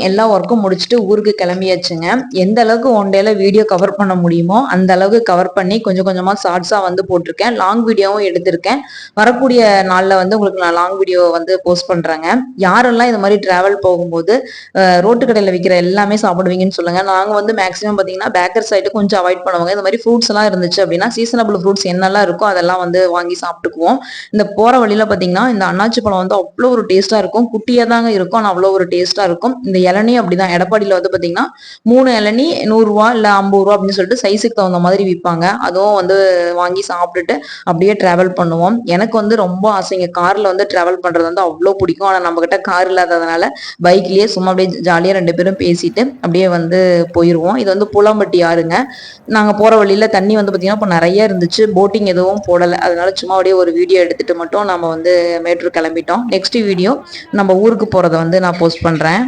எல்லா ஒர்க்கும் முடிச்சுட்டு ஊருக்கு கிளம்பியாச்சுங்க. எந்த அளவுக்கு ஒன் டேல வீடியோ கவர் பண்ண முடியுமோ அந்த அளவுக்கு கவர் பண்ணி கொஞ்சம் கொஞ்சமா ஷார்ட்ஸா வந்து போட்டிருக்கேன். லாங் வீடியோவும் எடுத்திருக்கேன். வரக்கூடிய நாள்ல வந்து உங்களுக்கு நான் லாங் வீடியோ வந்து போஸ்ட் பண்றேங்க. யாரெல்லாம் இது மாதிரி டிராவல் போகும்போது ரோட்டு கடையில விற்கிற எல்லாமே சாப்பிடுவீங்கன்னு சொல்லுங்க. நாங்க வந்து மேக்ஸிமம் பாத்தீங்கன்னா பேக்கர் சைடு கொஞ்சம் அவாய்ட் பண்ணுவாங்க. இந்த மாதிரி ஃப்ரூட்ஸ் எல்லாம் இருந்துச்சு அப்படின்னா சீசனபிள் ஃப்ரூட்ஸ் என்னெல்லாம் இருக்கோ அதெல்லாம் வந்து வாங்கி சாப்பிட்டுக்குவோம். இந்த போற வழியில பாத்தீங்கன்னா இந்த அண்ணாச்சி பழம் வந்து அவ்வளோ ஒரு டேஸ்டா இருக்கும். குட்டியா தாங்க இருக்கும், ஆனா அவ்வளோ ஒரு டேஸ்டா இருக்கும். இந்த இளநீ அப்படிதான். எடப்பாடியில வந்து பாத்தீங்கன்னா 3 இளநீ 100 ரூபா இல்ல 50 ரூபா அப்படின்னு சொல்லிட்டு சைஸுக்கு தகுந்த மாதிரி விற்பாங்க. அதுவும் வந்து வாங்கி சாப்பிட்டுட்டு அப்படியே டிராவல் பண்ணுவோம். எனக்கு வந்து ரொம்ப ஆசைங்க கார்ல வந்து டிராவல் பண்றது வந்து அவ்வளோ பிடிக்கும். ஆனா நம்ம கிட்ட கார் இல்லாததுனால பைக்லயே சும்மா அப்படியே ஜாலியா 2 பேரும் பேசிட்டு அப்படியே வந்து போயிருவோம். இது வந்து புலம்பட்டி ஆறுங்க. நாங்க போற வழியில தண்ணி வந்து பாத்தீங்கன்னா இப்போ நிறைய இருந்துச்சு. போட்டிங் எதுவும் போடல. அதனால சும்மா அப்படியே ஒரு வீடியோ எடுத்துட்டு மட்டும் நம்ம வந்து மேட்டூர் கிளம்பிட்டோம். நெக்ஸ்ட் வீடியோ நம்ம ஊருக்கு போறதை வந்து நான் போஸ்ட் பண்றேன்.